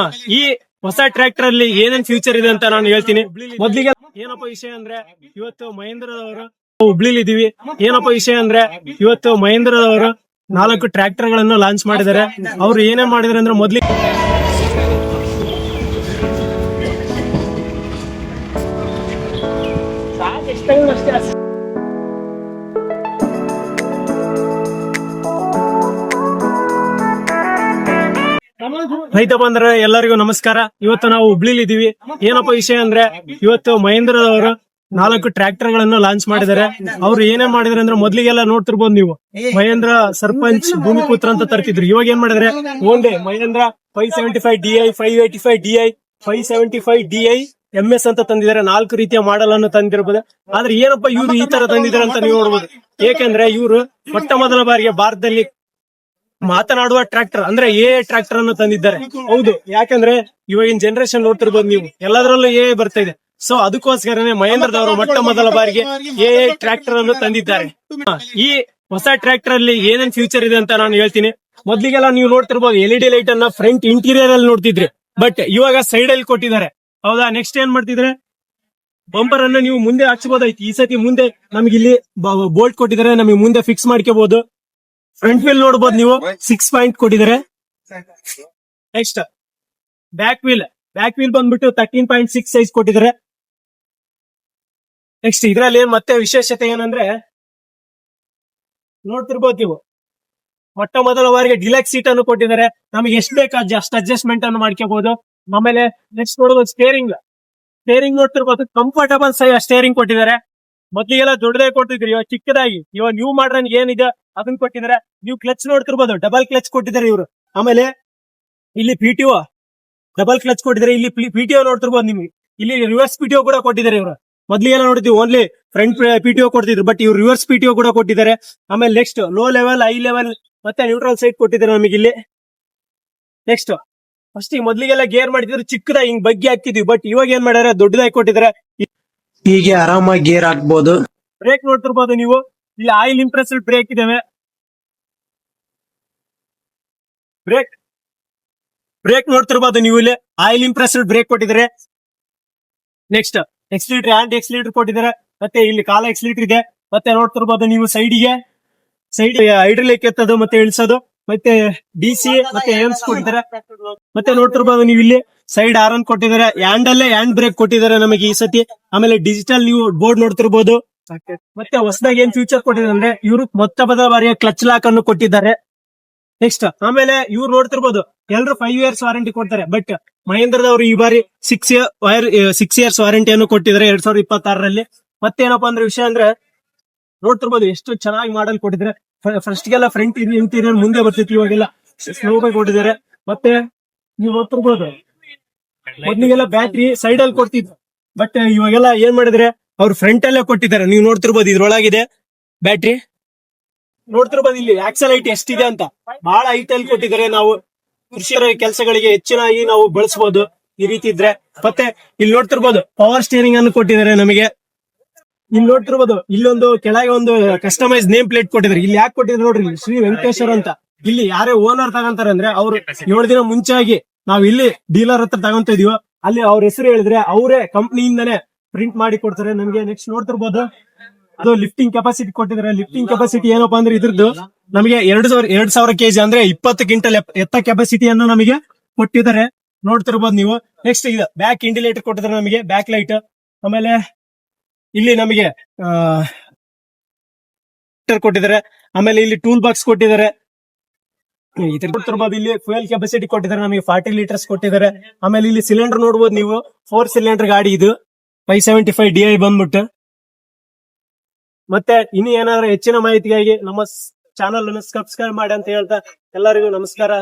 ಈ ಹೊಸ ಟ್ರ್ಯಾಕ್ಟರ್ ಅಲ್ಲಿ ಏನೇನ್ ಫ್ಯೂಚರ್ ಇದೆ ಅಂತ ನಾನು ಹೇಳ್ತೀನಿ. ಮೊದ್ಲಿಗೆ ಏನಪ್ಪ ವಿಷಯ ಅಂದ್ರೆ ಇವತ್ತು ಮಹೇಂದ್ರದವರು ಹುಬ್ಳಿಲಿ ಇದೀವಿ. ಏನಪ್ಪ ವಿಷಯ ಅಂದ್ರೆ ಇವತ್ತು ಮಹೇಂದ್ರದವರು 4 ಟ್ರ್ಯಾಕ್ಟರ್ ಗಳನ್ನು ಲಾಂಚ್ ಮಾಡಿದ್ದಾರೆ. ಅವ್ರು ಏನೇನ್ ಮಾಡಿದಾರೆ ಅಂದ್ರೆ ಮೊದ್ಲಿಗೆ ರೈತ ಬಂದ್ರೆ ಎಲ್ಲರಿಗೂ ನಮಸ್ಕಾರ. ಇವತ್ತು ನಾವು ಹುಬ್ಳಿಲಿ ಇದೀವಿ. ಏನಪ್ಪ ವಿಷಯ ಅಂದ್ರೆ ಇವತ್ತು ಮಹೇಂದ್ರದವರು 4 ಟ್ರ್ಯಾಕ್ಟರ್ ಗಳನ್ನು ಲಾಂಚ್ ಮಾಡಿದ್ದಾರೆ. ಅವ್ರು ಏನೇನ್ ಮಾಡಿದಾರೆ ಅಂದ್ರೆ ಮೊದ್ಲಿಗೆಲ್ಲ ನೋಡ್ತಿರ್ಬೋದು ನೀವು, ಮಹೇಂದ್ರ ಸರ್ಪಂಚ್ ಭೂಮಿಪುತ್ರ ಅಂತ ತರ್ತಿದ್ರು. ಇವಾಗ ಏನ್ ಮಾಡಿದ್ರೆ only Mahendra 575 DI, 585 DI, 575 DI MS ಅಂತ ತಂದಿದ್ದಾರೆ. 4 ರೀತಿಯ ಮಾಡೆಲ್ ಅನ್ನು ತಂದಿರಬಹುದು. ಆದ್ರೆ ಏನಪ್ಪ ಇವ್ರು ಈ ತರ ತಂದಿದ್ದಾರೆ ಅಂತ ನೀವು ನೋಡಬಹುದು. ಏಕೆಂದ್ರೆ ಇವರು ಮೊಟ್ಟ ಮೊದಲ ಬಾರಿಗೆ ಭಾರತದಲ್ಲಿ ಮಾತನಾಡುವ ಟ್ರ್ಯಾಕ್ಟರ್ ಅಂದ್ರೆ ಎ ಟ್ರ್ಯಾಕ್ಟರ್ ಅನ್ನು ತಂದಿದ್ದಾರೆ. ಹೌದು, ಯಾಕಂದ್ರೆ ಇವಾಗಿನ ಜನರೇಷನ್ ನೋಡ್ತಿರ್ಬೋದು ನೀವು, ಎಲ್ಲದರಲ್ಲೂ ಎ ಬರ್ತಾ ಇದೆ. ಸೊ ಅದಕ್ಕೋಸ್ಕರನೇ ಮಹೇಂದ್ರದವರು ಮೊಟ್ಟ ಮೊದಲ ಬಾರಿಗೆ ಎ ಟ್ರ್ಯಾಕ್ಟರ್ ಅನ್ನು ತಂದಿದ್ದಾರೆ. ಈ ಹೊಸ ಟ್ರ್ಯಾಕ್ಟರ್ ಅಲ್ಲಿ ಏನೇನ್ ಫ್ಯೂಚರ್ ಇದೆ ಅಂತ ನಾನು ಹೇಳ್ತೀನಿ. ಮೊದ್ಲಿಗೆಲ್ಲ ನೀವು ನೋಡ್ತಿರ್ಬೋದು LED ಲೈಟ್ ಅನ್ನ ಫ್ರಂಟ್ ಇಂಟೀರಿಯರ್ ಅಲ್ಲಿ ನೋಡ್ತಿದ್ರಿ, ಬಟ್ ಇವಾಗ ಸೈಡ್ ಅಲ್ಲಿ ಕೊಟ್ಟಿದ್ದಾರೆ. ಹೌದಾ, ನೆಕ್ಸ್ಟ್ ಏನ್ ಮಾಡ್ತಿದ್ರೆ ಬಂಪರ್ ಅನ್ನು ನೀವು ಮುಂದೆ ಹಾಕ್ಸಬಹುದಾಯ್ತು. ಈ ಸತಿ ಮುಂದೆ ನಮ್ಗೆ ಇಲ್ಲಿ ಬೋಲ್ಟ್ ಕೊಟ್ಟಿದ್ದಾರೆ, ನಮಗೆ ಮುಂದೆ ಫಿಕ್ಸ್ ಮಾಡ್ಕೋಬಹುದು. ಫ್ರಂಟ್ ವೀಲ್ ನೋಡಬಹುದು ನೀವು, 6 ಪಾಯಿಂಟ್ ಕೊಟ್ಟಿದ್ದಾರೆ. ನೆಕ್ಸ್ಟ್ ಬ್ಯಾಕ್ ವೀಲ್ ಬಂದ್ಬಿಟ್ಟು 13.6 ಸೈಜ್ ಕೊಟ್ಟಿದ್ದಾರೆ. ನೆಕ್ಸ್ಟ್ ಇದ್ರಲ್ಲಿ ಮತ್ತೆ ವಿಶೇಷತೆ ಏನಂದ್ರೆ ನೋಡ್ತಿರ್ಬೋದು ನೀವು, ಮೊಟ್ಟ ಮೊದಲ ಬಾರಿಗೆ ಡಿಲಕ್ಸ್ ಸೀಟ್ ಅನ್ನು ಕೊಟ್ಟಿದ್ದಾರೆ. ನಮಗೆ ಎಷ್ಟು ಬೇಕು ಅಷ್ಟು ಅಡ್ಜಸ್ಟ್ಮೆಂಟ್ ಅನ್ನು ಮಾಡ್ಕೋಬಹುದು. ಆಮೇಲೆ ನೆಕ್ಸ್ಟ್ ನೋಡಬಹುದು ಸ್ಟೇರಿಂಗ್ ನೋಡ್ತಿರ್ಬೋದು, ಕಂಫರ್ಟಬಲ್ ಸ್ಟೇರಿಂಗ್ ಕೊಟ್ಟಿದ್ದಾರೆ. ಮೊದ್ಲಿಗೆಲ್ಲ ದೊಡ್ಡದಾಗಿ ಕೊಟ್ಟಿದ್ರು, ಇವಾಗ ಚಿಕ್ಕದಾಗಿ ಇವಾಗ ನ್ಯೂ ಮಾಡ್ರನ್ ಏನಿದೆ ಅದನ್ನ ಕೊಟ್ಟಿದ್ದಾರೆ. ನೀವು ಕ್ಲಚ್ ನೋಡ್ತಿರ್ಬೋದು, ಡಬಲ್ ಕ್ಲಚ್ ಕೊಟ್ಟಿದ್ದಾರೆ ಇವರು. ಆಮೇಲೆ ಇಲ್ಲಿ PTO ಡಬಲ್ ಕ್ಲಚ್ ಕೊಟ್ಟಿದ್ದಾರೆ. ಇಲ್ಲಿ PTO ನೋಡ್ತಿರ್ಬೋದು ನಿಮ್ಗೆ, ಇಲ್ಲಿ ರಿವರ್ಸ್ PTO ಕೂಡ ಕೊಟ್ಟಿದ್ದಾರೆ ಇವರು. ಮೊದ್ಲಿಗೆಲ್ಲ ನೋಡಿದ್ವಿ ಓನ್ಲಿ ಫ್ರಂಟ್ PTO ಕೊಡ್ತಿದ್ರು, ಬಟ್ ಇವ್ರು ರಿವರ್ಸ್ PTO ಕೂಡ ಕೊಟ್ಟಿದ್ದಾರೆ. ಆಮೇಲೆ next low level, high level ಮತ್ತೆ ನ್ಯೂಟ್ರಲ್ ಸೈಡ್ ಕೊಟ್ಟಿದ್ದಾರೆ ನಮಗೆ ಇಲ್ಲಿ. ನೆಕ್ಸ್ಟ್ ಫಸ್ಟ್ ಮೊದ್ಲಿಗೆಲ್ಲ ಗೇರ್ ಮಾಡಿದ್ರು ಚಿಕ್ಕದಾಗಿ ಹಿಂಗ್ ಬಗ್ಗೆ ಹಾಕ್ತಿದ್ವಿ, ಬಟ್ ಇವಾಗ ಏನ್ ಮಾಡ್ಯಾರ ದೊಡ್ಡದಾಗಿ ಕೊಟ್ಟಿದ್ದಾರೆ. ಹೀಗೆ ಆರಾಮಾಗಿ ಗೇರ್ ಹಾಕ್ಬಹುದು. ಬ್ರೇಕ್ ನೋಡ್ತಿರ್ಬೋದು ನೀವು, ಇಲ್ಲಿ ಆಯಿಲ್ ಇಂಪ್ರೆಸ್ಡ್ ಬ್ರೇಕ್ ಇದಾವೆ. ಬ್ರೇಕ್ ನೋಡ್ತಿರ್ಬೋದು ನೀವು, ಇಲ್ಲಿ ಆಯಿಲ್ ಇಂಪ್ರೆಸ್ಡ್ ಬ್ರೇಕ್ ಕೊಟ್ಟಿದ್ದಾರೆ. ನೆಕ್ಸ್ಟ್ ಎಕ್ಸ್ಲೀಟರ್, ಹ್ಯಾಂಡ್ ಎಕ್ಸ್ಲೀಟರ್ ಕೊಟ್ಟಿದ್ದಾರೆ. ಮತ್ತೆ ಇಲ್ಲಿ ಕಾಲ ಎಕ್ಸ್ಲೀಟರ್ ಇದೆ. ಮತ್ತೆ ನೋಡ್ತಿರ್ಬೋದು ನೀವು ಸೈಡ್ ಹೈಡ್ರಾಲಿಕ್ ಎತ್ತದು ಮತ್ತೆ ಇಳಿಸೋದು, ಮತ್ತೆ DC ಮತ್ತೆ ಏಮ್ಸ್ ಕೊಟ್ಟಿದ್ದಾರೆ. ಮತ್ತೆ ನೋಡ್ತಿರ್ಬೋದು ನೀವು ಇಲ್ಲಿ ಸೈಡ್ ಆರನ್ ಕೊಟ್ಟಿದ್ದಾರೆ. ಹ್ಯಾಂಡ್ ಬ್ರೇಕ್ ಕೊಟ್ಟಿದ್ದಾರೆ ನಮಗೆ ಈ ಸತಿ. ಆಮೇಲೆ ಡಿಜಿಟಲ್ ನೀವು ಬೋರ್ಡ್ ನೋಡ್ತಿರ್ಬೋದು. ಮತ್ತೆ ಹೊಸದಾಗಿ ಏನ್ ಫ್ಯೂಚರ್ ಕೊಟ್ಟಿದ್ದಾರೆ ಅಂದ್ರೆ ಇವರು ಮೊತ್ತ ಮೊದಲ ಬಾರಿಯ ಕ್ಲಚ್ ಲಾಕ್ ಅನ್ನು ಕೊಟ್ಟಿದ್ದಾರೆ. ನೆಕ್ಸ್ಟ್ ಆಮೇಲೆ ಇವ್ರು ನೋಡ್ತಿರ್ಬೋದು, ಎಲ್ರು 5 years ವಾರಂಟಿ ಕೊಡ್ತಾರೆ, ಬಟ್ ಮಹೇಂದ್ರದವರು ಈ ಬಾರಿ 6 years ವಾರಂಟಿಯನ್ನು ಕೊಟ್ಟಿದ್ದಾರೆ 2026ರಲ್ಲಿ. ಮತ್ತೇನಪ್ಪಾ ಅಂದ್ರೆ ವಿಷಯ ಅಂದ್ರೆ ನೋಡ್ತಿರ್ಬೋದು ಎಷ್ಟು ಚೆನ್ನಾಗಿ ಮಾಡಲ್ ಕೊಟ್ಟಿದ್ದಾರೆ. ಫಸ್ಟ್ ಗೆಲ್ಲ ಫ್ರಂಟ್ ಇಂಟೀರಿಯರ್ ಮುಂದೆ ಬರ್ತಿತ್ತು, ಇವಾಗೆಲ್ಲ ಸ್ಲೋ ಬೈ ಕೊಟ್ಟಿದ್ದಾರೆ. ಮತ್ತೆ ನೀವು ನೋಡ್ತಿರ್ಬೋದು ಮೊದ್ಲಿಗೆಲ್ಲ ಬ್ಯಾಟ್ರಿ ಸೈಡ್ ಅಲ್ಲಿ ಕೊಡ್ತಿದ್ರು, ಬಟ್ ಇವಾಗೆಲ್ಲ ಏನ್ ಮಾಡಿದ್ರೆ ಅವ್ರು ಫ್ರಂಟ್ ಅಲ್ಲೇ ಕೊಟ್ಟಿದ್ದಾರೆ. ನೀವು ನೋಡ್ತಿರ್ಬೋದು ಇದ್ರೊಳಗಿದೆ ಬ್ಯಾಟ್ರಿ. ನೋಡ್ತಿರ್ಬೋದು ಇಲ್ಲಿ ಆಕ್ಸಲೈಟ್ ಎಷ್ಟಿದೆ ಅಂತ, ಬಹಳ ಹೈಟ್ ಅಲ್ಲಿ ಕೊಟ್ಟಿದ್ದಾರೆ. ನಾವು ಕೃಷಿಯ ಕೆಲಸಗಳಿಗೆ ಹೆಚ್ಚಿನಾಗಿ ನಾವು ಬಳಸಬಹುದು ಈ ರೀತಿ ಇದ್ರೆ. ಮತ್ತೆ ಇಲ್ಲಿ ನೋಡ್ತಿರ್ಬೋದು ಪವರ್ ಸ್ಟೀರಿಂಗ್ ಅನ್ನು ಕೊಟ್ಟಿದ್ದಾರೆ ನಮಗೆ. ಇಲ್ಲಿ ನೋಡ್ತಿರ್ಬೋದು ಇಲ್ಲೊಂದು ಕೆಳಗೆ ಒಂದು ಕಸ್ಟಮೈಸ್ ನೇಮ್ ಪ್ಲೇಟ್ ಕೊಟ್ಟಿದ್ದಾರೆ. ಇಲ್ಲಿ ಯಾಕೆ ಕೊಟ್ಟಿದ್ದಾರೆ ನೋಡ್ರಿ, ಶ್ರೀ ವೆಂಕಟೇಶ್ವರ ಅಂತ. ಇಲ್ಲಿ ಯಾರೇ ಓನರ್ ತಗೊಂತಾರೆ ಅಂದ್ರೆ ಅವ್ರು 7 ದಿನ ಮುಂಚೆಯಾಗಿ ನಾವು ಇಲ್ಲಿ ಡೀಲರ್ ಹತ್ರ ತಗೊಂತ ಇದೀವೋ ಅಲ್ಲಿ ಅವ್ರ ಹೆಸರು ಹೇಳಿದ್ರೆ ಅವರೇ ಕಂಪ್ನಿಯಿಂದಾನೆ ಪ್ರಿಂಟ್ ಮಾಡಿ ಕೊಡ್ತಾರೆ ನಮಗೆ. ನೆಕ್ಸ್ಟ್ ನೋಡ್ತಿರ್ಬೋದು ಅದು ಲಿಫ್ಟಿಂಗ್ ಕೆಪಾಸಿಟಿ ಕೊಟ್ಟಿದ್ದಾರೆ. ಲಿಫ್ಟಿಂಗ್ ಕೆಪಾಸಿಟಿ ಏನಪ್ಪಾ ಅಂದ್ರೆ ಇದ್ರದ್ದು ನಮಗೆ 2,000 kg ಅಂದ್ರೆ 20 ಕ್ವಿಂಟಲ್ ಎತ್ತ ಕೆಪಾಸಿಟಿಯನ್ನು ನಮಗೆ ಕೊಟ್ಟಿದ್ದಾರೆ. ನೋಡ್ತಿರ್ಬೋದು ನೀವು. ನೆಕ್ಸ್ಟ್ ಇದು ಬ್ಯಾಕ್ ಇಂಡಿಲೇಟರ್ ಕೊಟ್ಟಿದ್ದಾರೆ ನಮಗೆ, ಬ್ಯಾಕ್ ಲೈಟ್. ಆಮೇಲೆ ಇಲ್ಲಿ ನಮಗೆ ಕೊಟ್ಟಿದ್ದಾರೆ. ಆಮೇಲೆ ಇಲ್ಲಿ ಟೂಲ್ ಬಾಕ್ಸ್ ಕೊಟ್ಟಿದ್ದಾರೆ. ಇಲ್ಲಿ ಫ್ಯೂಯಲ್ ಕೆಪಾಸಿಟಿ ಕೊಟ್ಟಿದ್ದಾರೆ ನಮಗೆ, 40 ಲೀಟರ್ಸ್ ಕೊಟ್ಟಿದ್ದಾರೆ. ಆಮೇಲೆ ಇಲ್ಲಿ ಸಿಲಿಂಡರ್ ನೋಡ್ಬೋದು ನೀವು, 4 ಸಿಲಿಂಡರ್ ಗಾಡಿ ಇದು, 575 DI ಬಂದ್ಬಿಟ್ಟು. ಮತ್ತೆ ಇನ್ನು ಏನಾದ್ರೂ ಹೆಚ್ಚಿನ ಮಾಹಿತಿಗಾಗಿ ನಮ್ಮ ಚಾನಲ್ ಅನ್ನು ಸಬ್ಸ್ಕ್ರೈಬ್ ಮಾಡಿ ಅಂತ ಹೇಳ್ತಾ ಎಲ್ಲರಿಗೂ ನಮಸ್ಕಾರ.